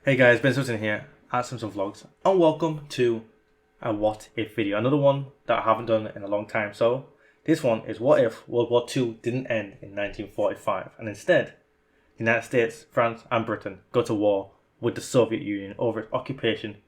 Hey guys, Ben Simpson here at Simpson Vlogs, and welcome to a what if video. Another one that I haven't done in a long time. So this one is what if World War II didn't end in 1945 and instead the United States, France and Britain go to war with the Soviet Union over its occupation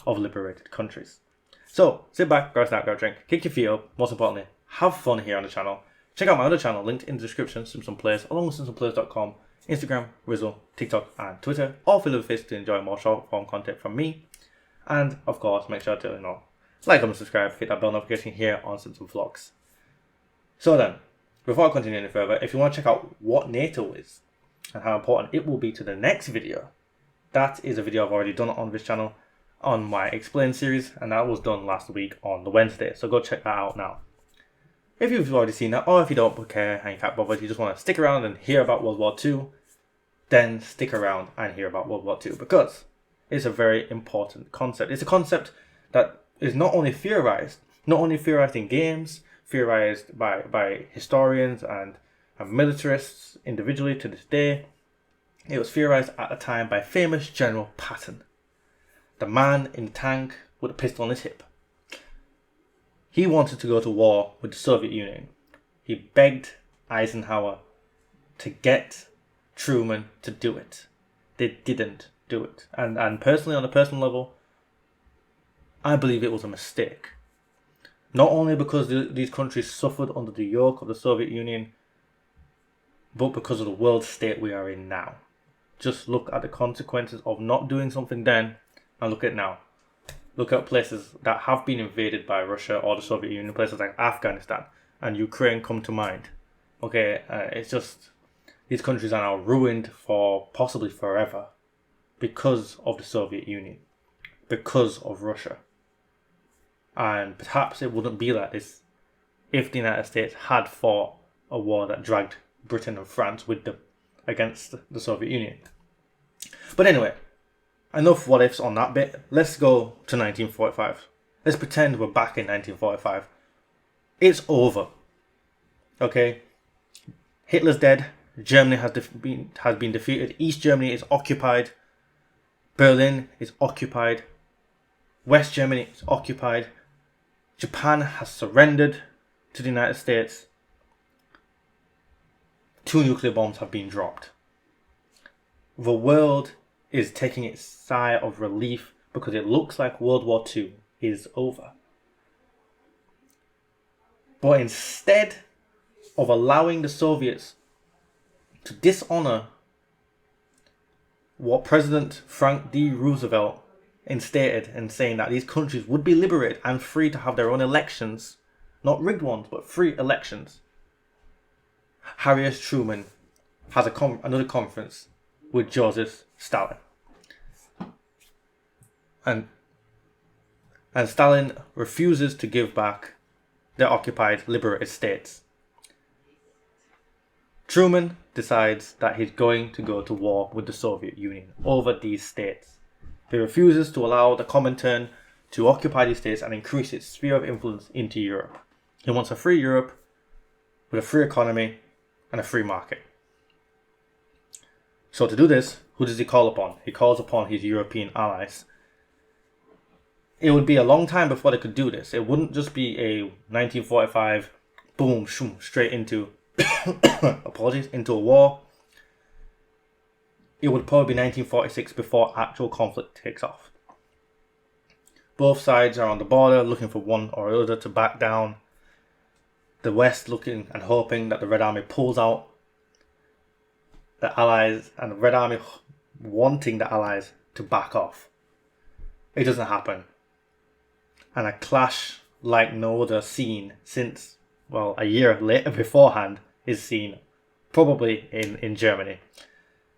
of liberated countries. So sit back, grab a snack, grab a drink, kick your feet up, most importantly, have fun here on the channel. Check out my other channel linked in the description, Simpson Plays, along with simpsonplays.com, Instagram, Rizzle, TikTok and Twitter, all filled with fish to enjoy more short form content from me. And of course, make sure to like, comment, subscribe, hit that bell notification here on Simpson Vlogs. So then, before I continue any further, if you want to check out what NATO is and how important it will be to the next video, that is a video I've already done on this channel on my Explain series, and that was done last week on the Wednesday, so go check that out now. If you've already seen that, or if you don't care and you can't bother, you just want to stick around and hear about World War II, then stick around and hear about World War II, because it's a very important concept. It's a concept that is not only theorized in games, theorized by historians and militarists individually to this day. It was theorized at the time by famous General Patton, the man in the tank with a pistol on his hip. He wanted to go to war with the Soviet Union. He begged Eisenhower to get Truman to do it. They didn't do it. And personally, on a personal level, I believe it was a mistake. Not only because these countries suffered under the yoke of the Soviet Union, but because of the world state we are in now. Just look at the consequences of not doing something then, and look at now. Look at places that have been invaded by Russia or the Soviet Union, places like Afghanistan and Ukraine come to mind. Okay, it's just, these countries are now ruined for possibly forever because of the Soviet Union, because of Russia. And perhaps it wouldn't be like this if the United States had fought a war that dragged Britain and France with them against the Soviet Union. But anyway, enough what ifs on that bit. Let's go to 1945. Let's pretend we're back in 1945. It's over. Okay? Hitler's dead. Germany has been defeated. East Germany is occupied. Berlin is occupied. West Germany is occupied. Japan has surrendered to the United States. 2 nuclear bombs have been dropped. The world is taking its sigh of relief because it looks like World War II is over. But instead of allowing the Soviets to dishonor what President Franklin D. Roosevelt instated in saying that these countries would be liberated and free to have their own elections, not rigged ones, but free elections, Harry S. Truman has another conference with Joseph Stalin. And Stalin refuses to give back the occupied, liberated states. Truman decides that he's going to go to war with the Soviet Union over these states. He refuses to allow the Comintern to occupy these states and increase its sphere of influence into Europe. He wants a free Europe with a free economy and a free market. So to do this, who does he call upon? He calls upon his European allies. It would be a long time before they could do this. It wouldn't just be a 1945, boom, shoom, straight into, apologies, into a war. It would probably be 1946 before actual conflict takes off. Both sides are on the border looking for one or the other to back down. The West looking and hoping that the Red Army pulls out. The Allies and the Red Army wanting the Allies to back off. It doesn't happen. And a clash like no other seen since, well, a year later beforehand is seen probably in Germany.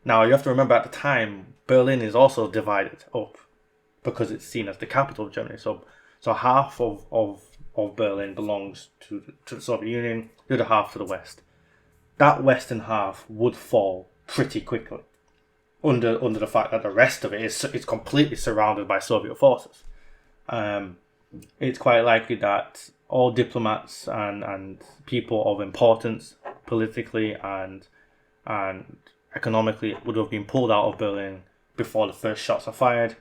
Now you have to remember at the time Berlin is also divided up because it's seen as the capital of Germany. So half of Berlin belongs to the Soviet Union, the other half to the West. That western half would fall pretty quickly under the fact that the rest of it is completely surrounded by Soviet forces. It's quite likely that all diplomats and people of importance politically and economically would have been pulled out of Berlin before the first shots are fired.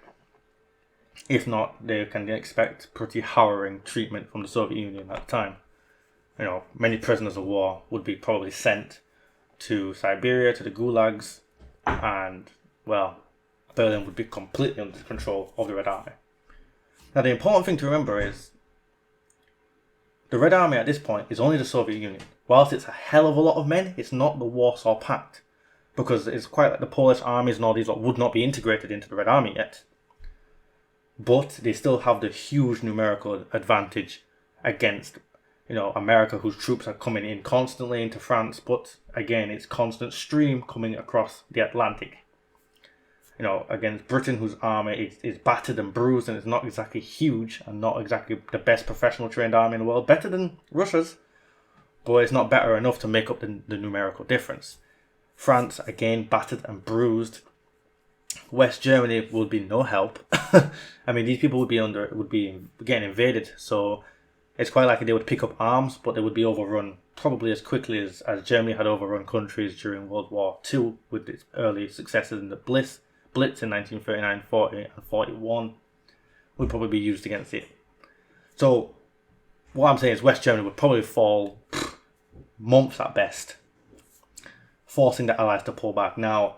If not, they can expect pretty harrowing treatment from the Soviet Union at the time. Many prisoners of war would be probably sent to Siberia, to the gulags, and, well, Berlin would be completely under the control of the Red Army. Now, the important thing to remember is the Red Army at this point is only the Soviet Union. Whilst it's a hell of a lot of men, it's not the Warsaw Pact, because it's quite like the Polish armies and all these would not be integrated into the Red Army yet. But they still have the huge numerical advantage against America, whose troops are coming in constantly into France, but again, it's constant stream coming across the Atlantic. Against Britain, whose army is battered and bruised and is not exactly huge and not exactly the best professional trained army in the world, better than Russia's, but it's not better enough to make up the numerical difference. France, again, battered and bruised. West Germany would be no help. I mean, these people would be getting invaded, so it's quite likely they would pick up arms, but they would be overrun probably as quickly as Germany had overrun countries during World War II with its early successes in the Blitz in 1939, 40 and 41 would probably be used against it. So what I'm saying is West Germany would probably fall months at best, forcing the Allies to pull back. Now,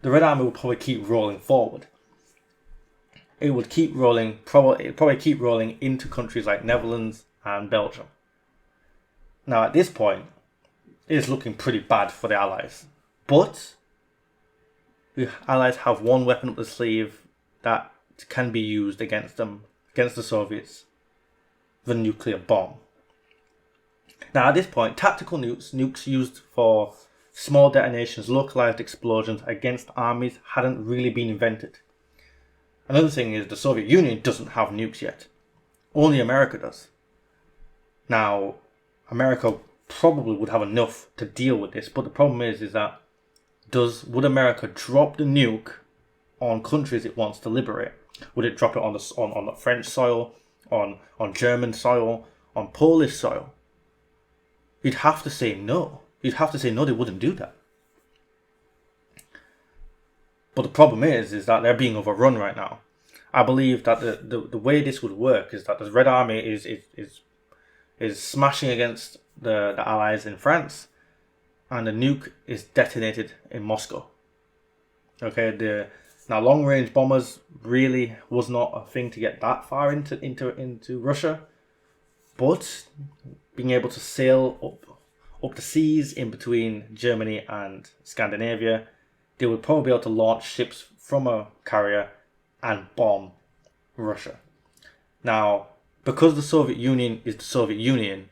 the Red Army would probably keep rolling forward. It would keep rolling, probably keep rolling into countries like Netherlands and Belgium. Now, at this point, it is looking pretty bad for the Allies. But the Allies have one weapon up the sleeve that can be used against them, against the Soviets: the nuclear bomb. Now, at this point, tactical nukes used for small detonations, localized explosions against armies hadn't really been invented. Another thing is the Soviet Union doesn't have nukes yet. Only America does. Now, America probably would have enough to deal with this, but the problem is that would America drop the nuke on countries it wants to liberate? Would it drop it on the French soil, on German soil, on Polish soil? You'd have to say no. You'd have to say no, they wouldn't do that. But the problem is that they're being overrun right now. I believe that the way this would work is that the Red Army is smashing against the Allies in France, and the nuke is detonated in Moscow. Okay, now long range bombers really was not a thing to get that far into Russia, but being able to sail up the seas in between Germany and Scandinavia, they would probably be able to launch ships from a carrier and bomb Russia. Now, because the Soviet Union is the Soviet Union,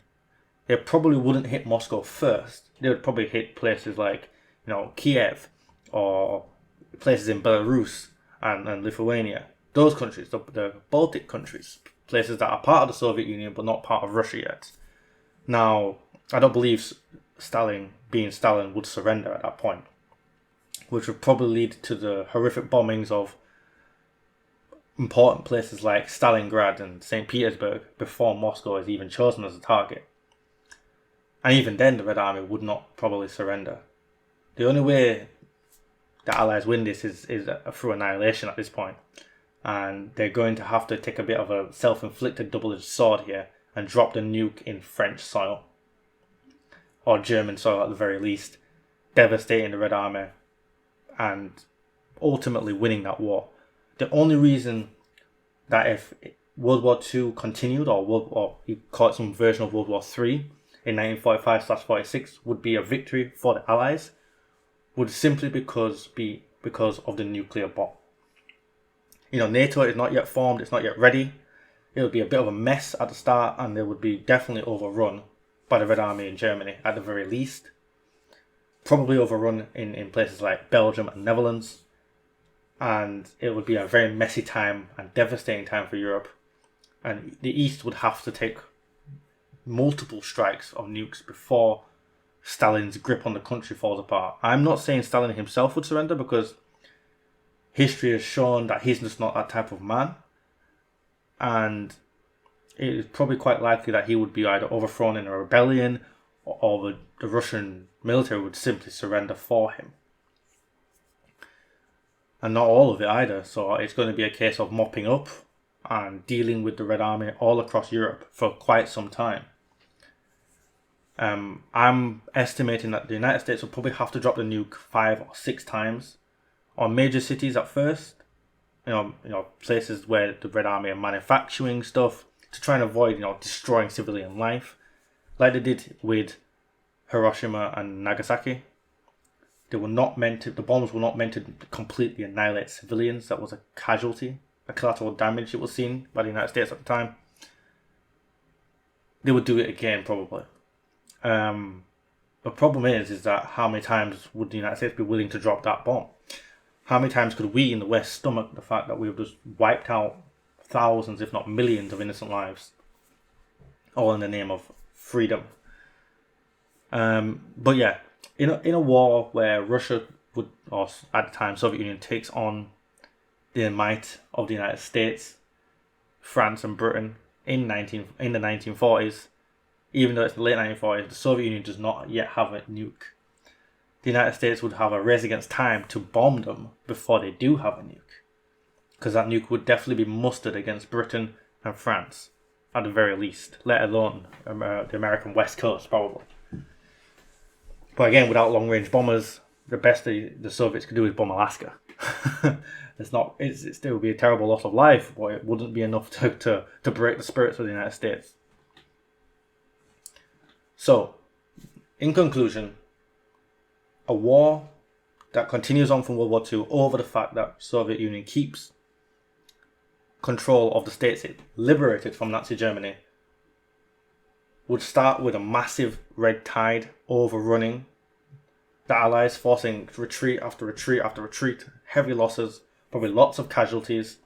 they probably wouldn't hit Moscow first. They would probably hit places like, Kiev, or places in Belarus and Lithuania. Those countries, the Baltic countries, places that are part of the Soviet Union but not part of Russia yet. Now, I don't believe Stalin would surrender at that point, which would probably lead to the horrific bombings of important places like Stalingrad and St. Petersburg before Moscow is even chosen as a target. And even then, the Red Army would not probably surrender. The only way the Allies win this is through annihilation at this point. And they're going to have to take a bit of a self-inflicted double-edged sword here and drop the nuke in French soil, or German soil at the very least, devastating the Red Army and ultimately winning that war. The only reason that if World War II continued, or you call it some version of World War III in 1945/46 would be a victory for the Allies, would simply because of the nuclear bomb. NATO is not yet formed, it's not yet ready. It would be a bit of a mess at the start, and they would be definitely overrun by the Red Army in Germany at the very least. Probably overrun in places like Belgium and Netherlands. And it would be a very messy time and devastating time for Europe. And the East would have to take multiple strikes of nukes before Stalin's grip on the country falls apart. I'm not saying Stalin himself would surrender, because history has shown that he's just not that type of man. And it is probably quite likely that he would be either overthrown in a rebellion, or the Russian military would simply surrender for him. and not all of it either. So it's going to be a case of mopping up and dealing with the Red Army all across Europe for quite some time. I'm estimating that the United States will probably have to drop the nuke 5 or 6 times on major cities at first. You know, places where the Red Army are manufacturing stuff to try and avoid, destroying civilian life, like they did with Hiroshima and Nagasaki. The bombs were not meant to completely annihilate civilians. That was a casualty, a collateral damage it was seen by the United States at the time. They would do it again, probably. The problem is that how many times would the United States be willing to drop that bomb? How many times could we in the West stomach the fact that we've just wiped out thousands, if not millions, of innocent lives, all in the name of freedom? But yeah, in a war where Russia would, or at the time Soviet Union, takes on the might of the United States, France, and Britain in the 1940s, even though it's the late 1940s, the Soviet Union does not yet have a nuke. The United States would have a race against time to bomb them before they do have a nuke, because that nuke would definitely be mustered against Britain and France, at the very least, let alone the American West Coast, probably. But again, without long-range bombers, the best the Soviets could do is bomb Alaska. It still would be a terrible loss of life, but it wouldn't be enough to break the spirits of the United States. So, in conclusion, a war that continues on from World War II over the fact that Soviet Union keeps control of the states it liberated from Nazi Germany would start with a massive red tide overrunning the Allies, forcing retreat after retreat after retreat, heavy losses, probably lots of casualties,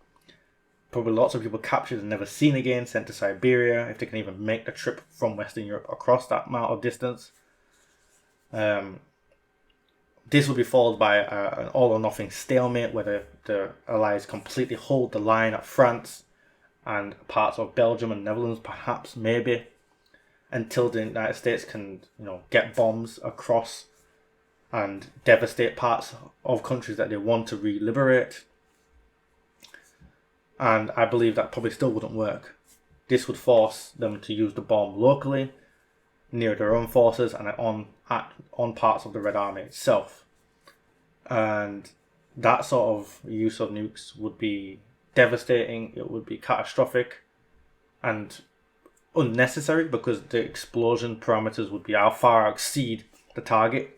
probably lots of people captured and never seen again, sent to Siberia, if they can even make the trip from Western Europe across that amount of distance. This will be followed by an all-or-nothing stalemate where the Allies completely hold the line at France and parts of Belgium and Netherlands, perhaps, maybe, until the United States can, get bombs across and devastate parts of countries that they want to re-liberate. And I believe that probably still wouldn't work. This would force them to use the bomb locally, near their own forces, and on parts of the Red Army itself. And that sort of use of nukes would be devastating, it would be catastrophic and unnecessary, because the explosion parameters would be how far exceed the target.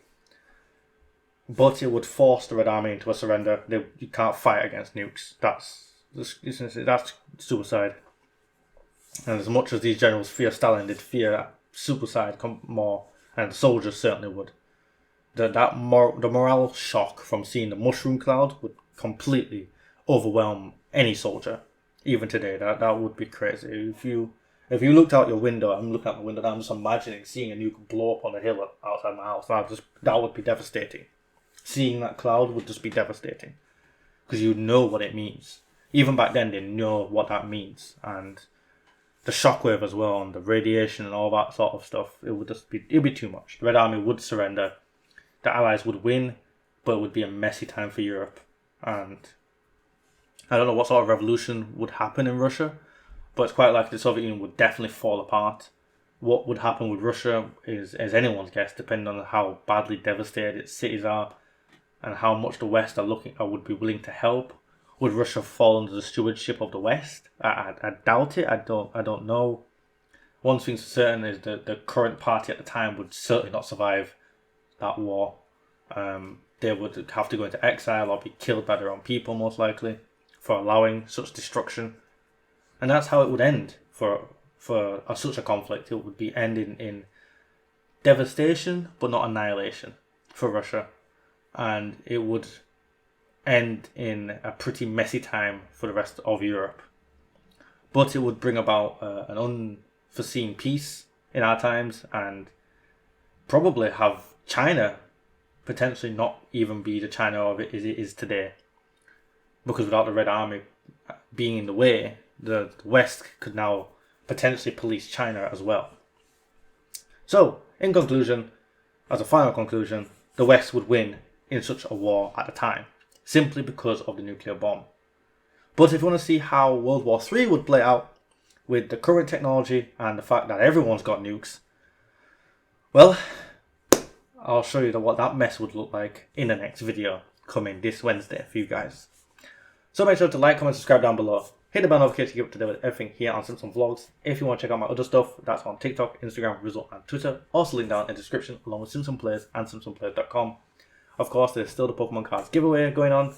But it would force the Red Army into a surrender. You can't fight against nukes. That's suicide. And as much as these generals fear Stalin, they'd fear suicide more, and the soldiers certainly would. The morale shock from seeing the mushroom cloud would completely overwhelm any soldier, even today. That would be crazy. If you looked out your window, I'm looking out my window now, I'm just imagining seeing a nuke blow up on a hill outside my house. That would be devastating. Seeing that cloud would just be devastating, because you know what it means. Even back then, they know what that means, and the shockwave as well, and the radiation and all that sort of stuff. It'd be too much. The Red Army would surrender. The Allies would win, but it would be a messy time for Europe. And I don't know what sort of revolution would happen in Russia, but it's quite likely the Soviet Union would definitely fall apart. What would happen with Russia is anyone's guess, depending on how badly devastated its cities are and how much the West would be willing to help. Would Russia fall under the stewardship of the West? I doubt it. I don't know. One thing's for certain is that the current party at the time would certainly not survive that war. They would have to go into exile or be killed by their own people, most likely, for allowing such destruction. And that's how it would end for such a conflict. It would be ending in devastation, but not annihilation for Russia. And it would end in a pretty messy time for the rest of Europe. But it would bring about an unforeseen peace in our times, and probably have China potentially not even be the China of it is today. Because without the Red Army being in the way, the West could now potentially police China as well. So, in conclusion, as a final conclusion, the West would win in such a war at the time. simply because of the nuclear bomb. But if you want to see how World War III would play out with the current technology and the fact that everyone's got nukes, well, I'll show you what that mess would look like in the next video coming this Wednesday for you guys. So make sure to like, comment, subscribe down below. Hit the bell notification to keep up to date with everything here on Simpson Vlogs. If you want to check out my other stuff, that's on TikTok, Instagram, Rizzle and Twitter. Also linked down in the description along with Simpson Plays and SimpsonPlays.com. Of course, there's still the Pokemon cards giveaway going on,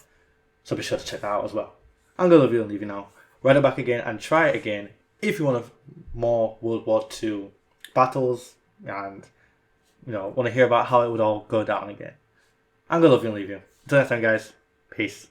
so be sure to check that out as well. I'm going to love you and leave you now. Ride it back again and try it again if you want more World War II battles and want to hear about how it would all go down again. I'm going to love you and leave you. Until next time, guys. Peace.